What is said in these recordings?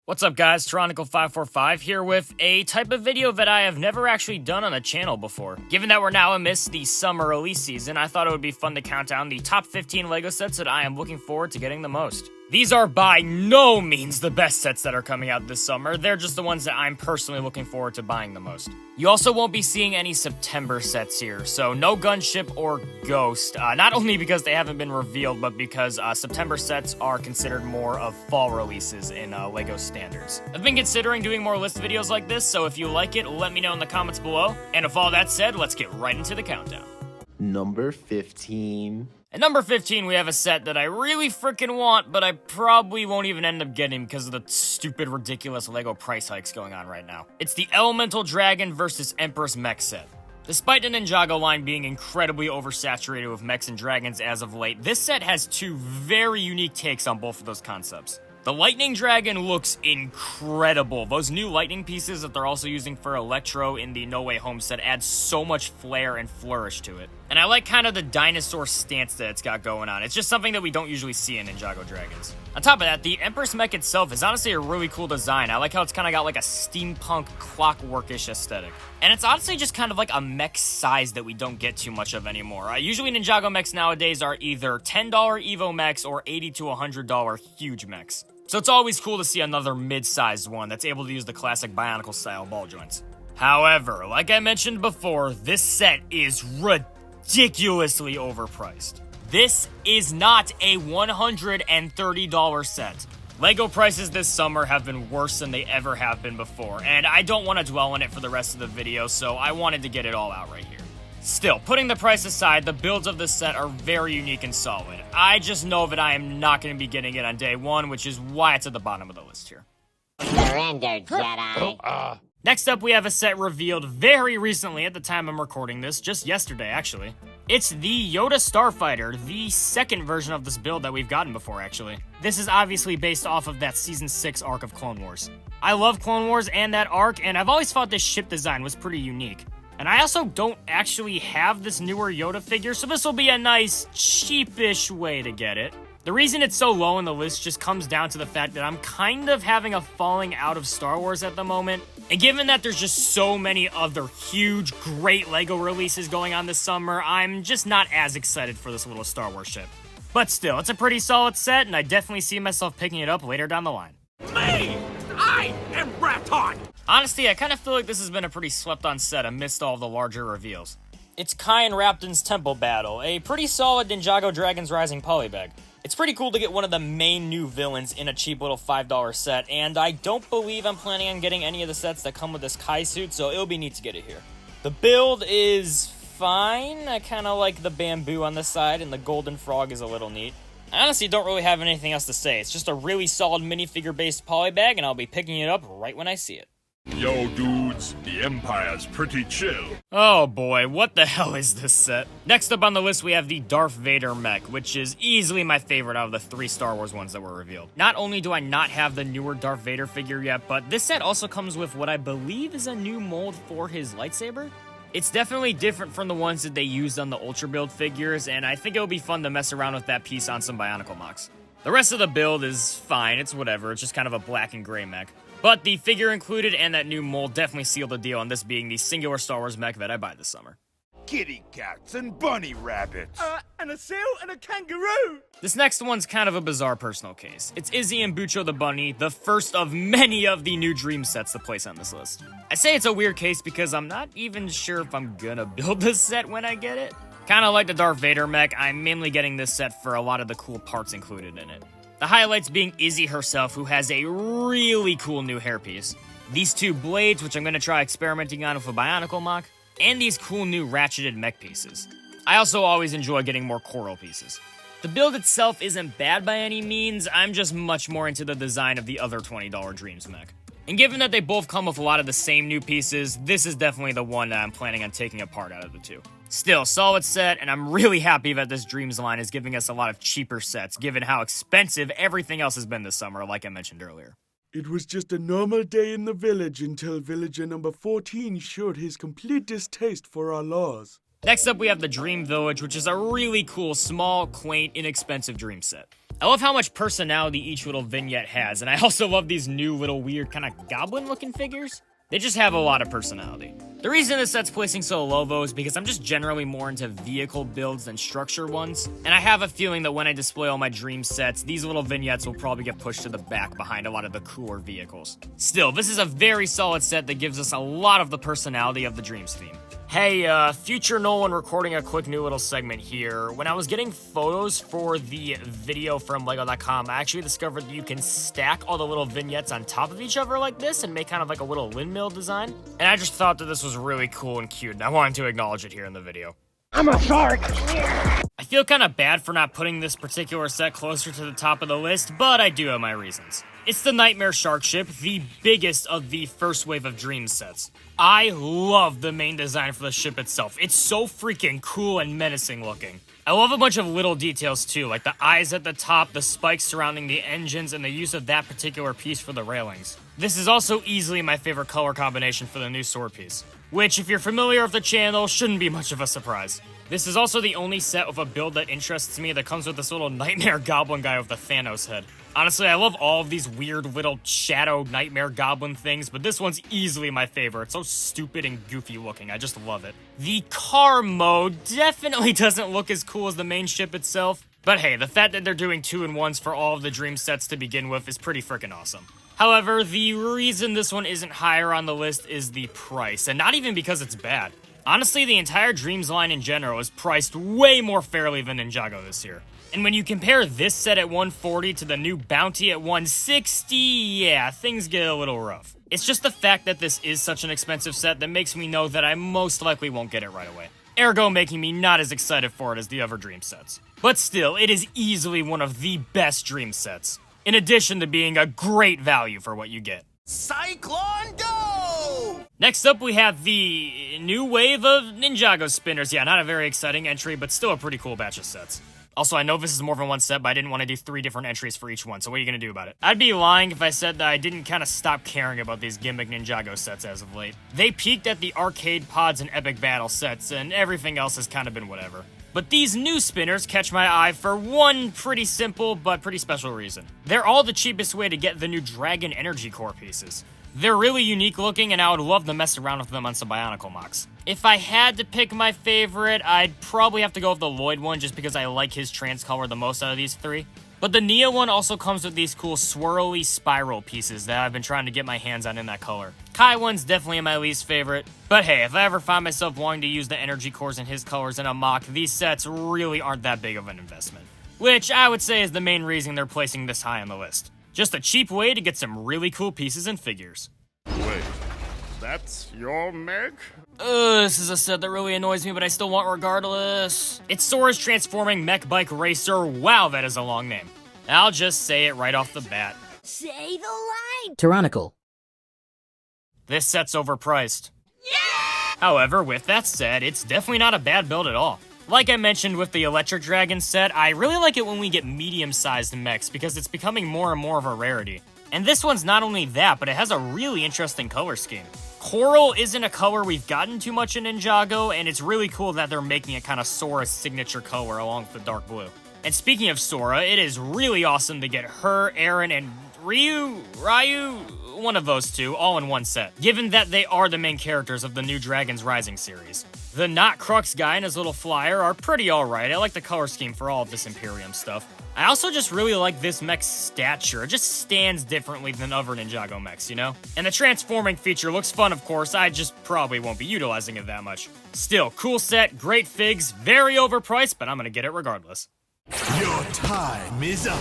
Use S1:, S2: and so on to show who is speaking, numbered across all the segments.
S1: What's up guys, Tronicle545 here with a type of video that I have never actually done on the channel before. Given that we're now amidst the summer release season, I thought it would be fun to count down the top 15 LEGO sets that I am looking forward to getting the most. These are by no means the best sets that are coming out this summer, they're just the ones that I'm personally looking forward to buying the most. You also won't be seeing any September sets here, so no Gunship or Ghost, not only because they haven't been revealed, but because September sets are considered more of fall releases in LEGO standards. I've been considering doing more list videos like this, so if you like it, let me know in the comments below. And with all that said, let's get right into the countdown.
S2: Number 15.
S1: At number 15, we have a set that I really freaking want, but I probably won't even end up getting because of the stupid, ridiculous LEGO price hikes going on right now. It's the Elemental Dragon vs. Empress Mech set. Despite the Ninjago line being incredibly oversaturated with mechs and dragons as of late, this set has two very unique takes on both of those concepts. The Lightning Dragon looks incredible. Those new lightning pieces that they're also using for Electro in the No Way Home set add so much flair and flourish to it. And I like kind of the dinosaur stance that it's got going on. It's just something that we don't usually see in Ninjago Dragons. On top of that, the Empress Mech itself is honestly a really cool design. I like how it's kind of got like a steampunk clockworkish aesthetic. And it's honestly just kind of like a mech size that we don't get too much of anymore. Usually Ninjago mechs nowadays are either $10 Evo mechs or $80 to $100 huge mechs. So it's always cool to see another mid-sized one that's able to use the classic Bionicle style ball joints. However, like I mentioned before, this set is ridiculously overpriced. This is not a $130 set. LEGO prices this summer have been worse than they ever have been before, and I don't want to dwell on it for the rest of the video, so I wanted to get it all out right here. Still, putting the price aside, the builds of this set are very unique and solid. I just know that I am not going to be getting it on day one, which is why it's at the bottom of the list here.
S3: Surrender, Jedi.
S1: Next up, we have a set revealed very recently at the time I'm recording this, just yesterday actually. It's the Yoda Starfighter, the second version of this build that we've gotten before actually. This is obviously based off of that Season 6 arc of Clone Wars. I love Clone Wars and that arc, and I've always thought this ship design was pretty unique. And I also don't actually have this newer Yoda figure, so this will be a nice, cheapish way to get it. The reason it's so low on the list just comes down to the fact that I'm kind of having a falling out of Star Wars at the moment. And given that there's just so many other huge, great LEGO releases going on this summer, I'm just not as excited for this little Star Wars ship. But still, it's a pretty solid set, and I definitely see myself picking it up later down the line.
S4: Me! I am Raton!
S1: Honestly, I kind of feel like this has been a pretty slept-on set amidst all the larger reveals. It's Kai and Rapton's Temple Battle, a pretty solid Ninjago Dragons Rising polybag. It's pretty cool to get one of the main new villains in a cheap little $5 set, and I don't believe I'm planning on getting any of the sets that come with this Kai suit, so it'll be neat to get it here. The build is fine. I kind of like the bamboo on the side, and the golden frog is a little neat. I honestly don't really have anything else to say. It's just a really solid minifigure-based polybag, and I'll be picking it up right when I see it.
S4: Yo, dudes, the Empire's pretty chill.
S1: Oh boy, what the hell is this set? Next up on the list, we have the Darth Vader mech, which is easily my favorite out of the 3 Star Wars ones that were revealed. Not only do I not have the newer Darth Vader figure yet, but this set also comes with what I believe is a new mold for his lightsaber. It's definitely different from the ones that they used on the Ultra Build figures, and I think it'll be fun to mess around with that piece on some Bionicle mocks. The rest of the build is fine, it's whatever, it's just kind of a black and gray mech. But the figure included and that new mold definitely sealed the deal on this being the singular Star Wars mech that I buy this summer.
S4: Kitty cats and bunny rabbits.
S5: And a seal and a kangaroo!
S1: This next one's kind of a bizarre personal case. It's Izzy and Bucho the Bunny, the first of many of the new Dream sets to place on this list. I say it's a weird case because I'm not even sure if I'm gonna build this set when I get it. Kinda like the Darth Vader mech, I'm mainly getting this set for a lot of the cool parts included in it. The highlights being Izzy herself, who has a really cool new hairpiece. These 2 blades, which I'm gonna try experimenting on with a Bionicle mock, and these cool new ratcheted mech pieces. I also always enjoy getting more coral pieces. The build itself isn't bad by any means, I'm just much more into the design of the other $20 Dreams mech. And given that they both come with a lot of the same new pieces, this is definitely the one that I'm planning on taking apart out of the 2. Still, solid set, and I'm really happy that this Dreams line is giving us a lot of cheaper sets, given how expensive everything else has been this summer, like I mentioned earlier.
S5: It was just a normal day in the village until villager number 14 showed his complete distaste for our laws.
S1: Next up, we have the Dream Village, which is a really cool, small, quaint, inexpensive dream set. I love how much personality each little vignette has, and I also love these new little weird kind of goblin-looking figures. They just have a lot of personality. The reason this set's placing so low, though, is because I'm just generally more into vehicle builds than structure ones, and I have a feeling that when I display all my dream sets, these little vignettes will probably get pushed to the back behind a lot of the cooler vehicles. Still, this is a very solid set that gives us a lot of the personality of the Dreams theme. Hey, future Nolan recording a quick new little segment here. When I was getting photos for the video from Lego.com, I actually discovered that you can stack all the little vignettes on top of each other like this and make kind of like a little windmill design. And I just thought that this was really cool and cute, and I wanted to acknowledge it here in the video.
S3: I'm a shark!
S1: I feel kind of bad for not putting this particular set closer to the top of the list, but I do have my reasons. It's the Nightmare Shark Ship, the biggest of the first wave of Dream sets. I love the main design for the ship itself. It's so freaking cool and menacing looking. I love a bunch of little details too, like the eyes at the top, the spikes surrounding the engines, and the use of that particular piece for the railings. This is also easily my favorite color combination for the new sword piece, which, if you're familiar with the channel, shouldn't be much of a surprise. This is also the only set with a build that interests me that comes with this little nightmare goblin guy with the Thanos head. Honestly, I love all of these weird little shadow nightmare goblin things, but this one's easily my favorite. It's so stupid and goofy looking. I just love it. The car mode definitely doesn't look as cool as the main ship itself, but hey, the fact that they're doing 2-in-1s for all of the Dream sets to begin with is pretty freaking awesome. However, the reason this one isn't higher on the list is the price, and not even because it's bad. Honestly, the entire Dreams line in general is priced way more fairly than Ninjago this year. And when you compare this set at $140 to the new Bounty at $160, yeah, things get a little rough. It's just the fact that this is such an expensive set that makes me know that I most likely won't get it right away. Ergo making me not as excited for it as the other Dream sets. But still, it is easily one of the best Dream sets, in addition to being a great value for what you get.
S6: Cyclone Go!
S1: Next up, we have the new wave of Ninjago Spinners. Yeah, not a very exciting entry, but still a pretty cool batch of sets. Also, I know this is more than one set, but I didn't want to do 3 different entries for each one, so what are you going to do about it? I'd be lying if I said that I didn't kind of stop caring about these gimmick Ninjago sets as of late. They peaked at the arcade pods and epic battle sets, and everything else has kind of been whatever. But these new spinners catch my eye for one pretty simple but pretty special reason. They're all the cheapest way to get the new Dragon Energy Core pieces. They're really unique looking, and I would love to mess around with them on some Bionicle mocks. If I had to pick my favorite, I'd probably have to go with the Lloyd one just because I like his trans color the most out of these 3. But the Neo one also comes with these cool swirly spiral pieces that I've been trying to get my hands on in that color. Kai one's definitely my least favorite, but hey, if I ever find myself wanting to use the energy cores in his colors in a mock, these sets really aren't that big of an investment. Which I would say is the main reason they're placing this high on the list. Just a cheap way to get some really cool pieces and figures.
S4: Wait, that's your Meg?
S1: This is a set that really annoys me, but I still want regardless. It's Sora's transforming mech bike racer. Wow, that is a long name. I'll just say it right off the bat.
S3: Say the line!
S6: Tyrannical.
S1: This set's overpriced. Yeah! However, with that said, it's definitely not a bad build at all. Like I mentioned with the Electric Dragon set, I really like it when we get medium-sized mechs because it's becoming more and more of a rarity. And this one's not only that, but it has a really interesting color scheme. Coral isn't a color we've gotten too much in Ninjago, and it's really cool that they're making it kind of Sora's signature color along with the dark blue. And speaking of Sora, it is really awesome to get her, Aaron, and Ryu, one of those two, all in one set, given that they are the main characters of the new Dragon's Rising series. The Not Crux guy and his little flyer are pretty alright. I like the color scheme for all of this Imperium stuff. I also just really like this mech's stature. It just stands differently than other Ninjago mechs, you know? And the transforming feature looks fun, of course, I just probably won't be utilizing it that much. Still, cool set, great figs, very overpriced, but I'm gonna get it regardless.
S7: Your time is up.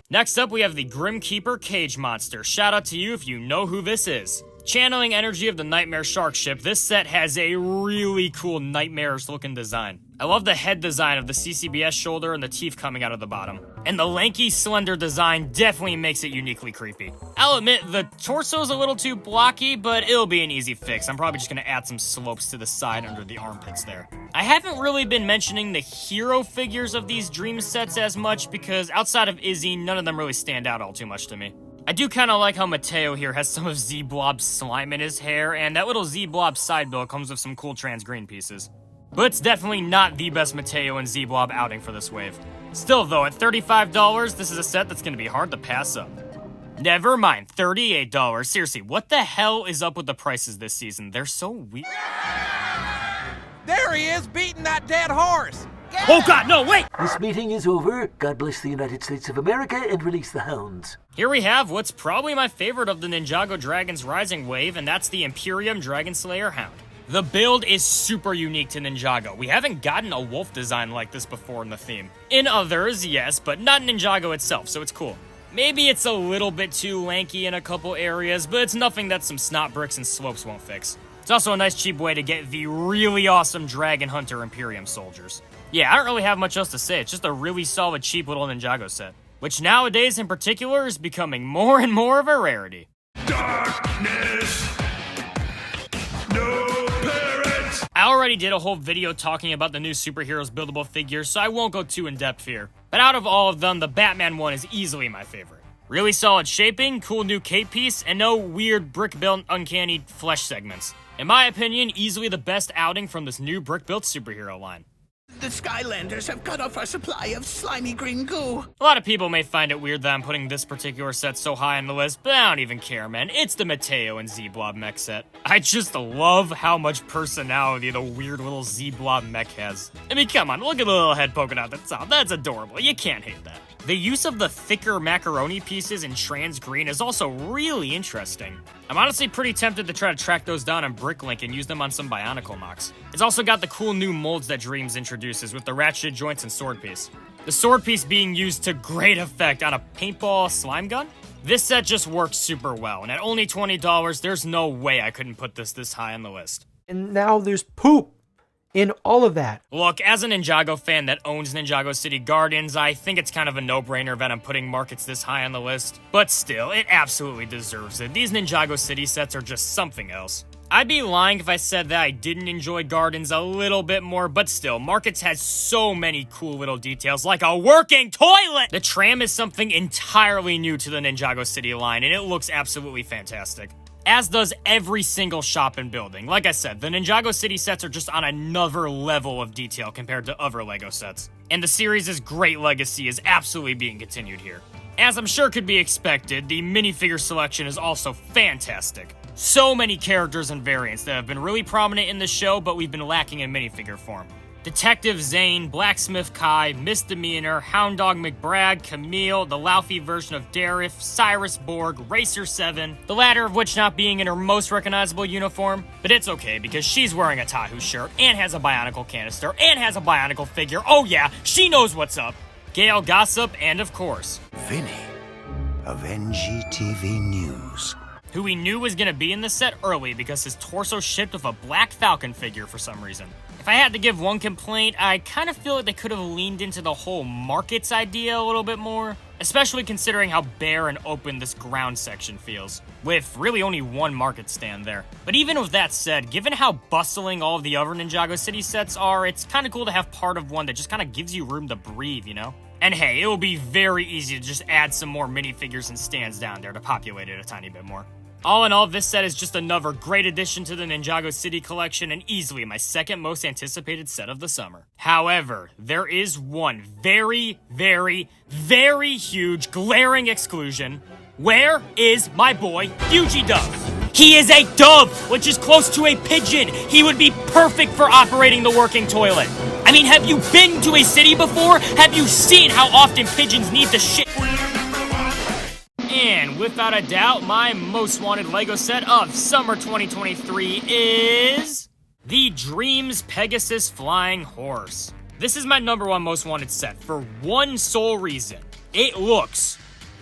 S1: Next up, we have the Grim Keeper Cage Monster. Shout out to you if you know who this is. Channeling energy of the Nightmare Shark Ship, this set has a really cool nightmarish looking design. I love the head design of the CCBS shoulder and the teeth coming out of the bottom. And the lanky, slender design definitely makes it uniquely creepy. I'll admit, the torso's a little too blocky, but it'll be an easy fix. I'm probably just gonna add some slopes to the side under the armpits there. I haven't really been mentioning the hero figures of these Dream sets as much because outside of Izzy, none of them really stand out all too much to me. I do kind of like how Mateo here has some of Zblob's slime in his hair, and that little Zblob side build comes with some cool trans green pieces. But it's definitely not the best Mateo and Zblob outing for this wave. Still though, at $35, this is a set that's gonna be hard to pass up. Never mind, $38. Seriously, what the hell is up with the prices this season? They're so weird.
S6: There he is, beating that dead horse.
S1: Oh god, no, wait!
S8: This meeting is over. God bless the United States of America and release the hounds.
S1: Here we have what's probably my favorite of the Ninjago Dragons Rising wave, and that's the Imperium Dragon Slayer Hound. The build is super unique to Ninjago. We haven't gotten a wolf design like this before in the theme. In others, yes, but not Ninjago itself, so it's cool. Maybe it's a little bit too lanky in a couple areas, but it's nothing that some snot bricks and slopes won't fix. It's also a nice cheap way to get the really awesome Dragon Hunter Imperium soldiers. Yeah, I don't really have much else to say. It's just a really solid cheap little Ninjago set, which nowadays in particular is becoming more and more of a rarity.
S4: Darkness. No parents.
S1: I already did a whole video talking about the new superheroes buildable figures, so I won't go too in-depth here. But out of all of them, the Batman one is easily my favorite. Really solid shaping, cool new cape piece, and no weird brick-built uncanny flesh segments. In my opinion, easily the best outing from this new brick-built superhero line.
S6: The Skylanders have cut off our supply of slimy green goo.
S1: A lot of people may find it weird that I'm putting this particular set so high on the list, but I don't even care, man. It's the Mateo and Zbob Mech set. I just love how much personality the weird little Zbob Mech has. I mean, come on, look at the little head poking out the top. That's adorable. You can't hate that. The use of the thicker macaroni pieces in trans green is also really interesting. I'm honestly pretty tempted to try to track those down on Bricklink and use them on some Bionicle mocks. It's also got the cool new molds that Dreams introduces with the ratcheted joints and sword piece. The sword piece being used to great effect on a paintball slime gun? This set just works super well, and at only $20, there's no way I couldn't put this high on the list.
S9: And now there's poop in all of that.
S1: Look, as a Ninjago fan that owns Ninjago City Gardens, I think it's kind of a no-brainer that I'm putting markets this high on the list. But still, it absolutely deserves it. These Ninjago City sets are just something else. I'd be lying if I said that I didn't enjoy Gardens a little bit more, but still, Markets has so many cool little details, like a working toilet! The tram is something entirely new to the Ninjago City line, and it looks absolutely fantastic. As does every single shop and building. Like I said, the Ninjago City sets are just on another level of detail compared to other LEGO sets. And the series' great legacy is absolutely being continued here. As I'm sure could be expected, the minifigure selection is also fantastic. So many characters and variants that have been really prominent in the show, but we've been lacking in minifigure form. Detective Zane, Blacksmith Kai, Misdemeanor, Hound Dog McBragg, Camille, the Laufey version of Darth, Cyrus Borg, Racer 7, the latter of which not being in her most recognizable uniform, but it's okay because she's wearing a Tahu shirt and has a Bionicle canister and has a Bionicle figure. Oh yeah, she knows what's up. Gail Gossip, and of course,
S7: Vinny of NGTV News,
S1: who we knew was gonna be in the set early because his torso shipped with a Black Falcon figure for some reason. If I had to give one complaint, I kind of feel like they could have leaned into the whole markets idea a little bit more, especially considering how bare and open this ground section feels, with really only one market stand there. But even with that said, given how bustling all of the other Ninjago City sets are, it's kind of cool to have part of one that just kind of gives you room to breathe, you know? And hey, it will be very easy to just add some more minifigures and stands down there to populate it a tiny bit more. All in all, this set is just another great addition to the Ninjago City collection and easily my second most anticipated set of the summer. However, there is one very, very, very huge glaring exclusion. Where is my boy Fuji Dove? He is a dove, which is close to a pigeon. He would be perfect for operating the working toilet. I mean, have you been to a city before? Have you seen how often pigeons need to shit? And without a doubt, my most wanted LEGO set of summer 2023 is the Dreams Pegasus Flying Horse. This is my number one most wanted set for one sole reason. It looks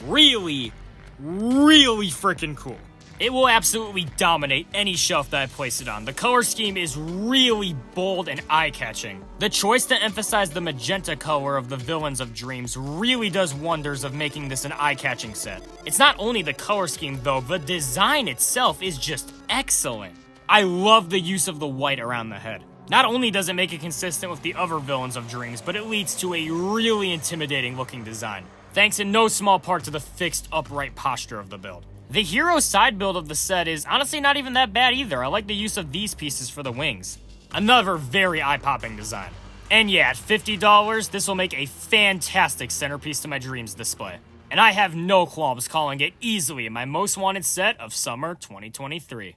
S1: really, really freaking cool. It will absolutely dominate any shelf that I place it on. The color scheme is really bold and eye-catching. The choice to emphasize the magenta color of the villains of Dreams really does wonders of making this an eye-catching set. It's not only the color scheme though, the design itself is just excellent. I love the use of the white around the head. Not only does it make it consistent with the other villains of Dreams, but it leads to a really intimidating looking design, thanks in no small part to the fixed upright posture of the build. The hero side build of the set is honestly not even that bad either. I like the use of these pieces for the wings. Another very eye-popping design. And yeah, at $50, this will make a fantastic centerpiece to my dreams display. And I have no qualms calling it easily my most wanted set of summer 2023.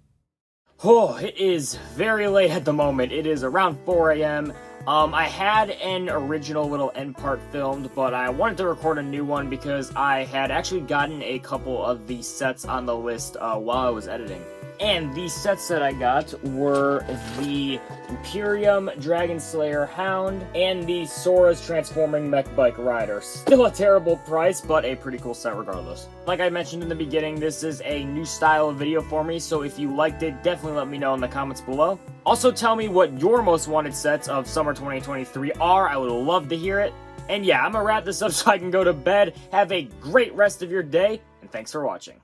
S1: Oh, it is very late at the moment. It is around 4 a.m. I had an original little end part filmed, but I wanted to record a new one because I had actually gotten a couple of the sets on the list while I was editing. And the sets that I got were the Imperium Dragon Slayer Hound and the Sora's Transforming Mech Bike Rider. Still a terrible price, but a pretty cool set regardless. Like I mentioned in the beginning, this is a new style of video for me, so if you liked it, definitely let me know in the comments below. Also tell me what your most wanted sets of summer 2023 are. I would love to hear it. And yeah, I'm gonna wrap this up so I can go to bed. Have a great rest of your day, and thanks for watching.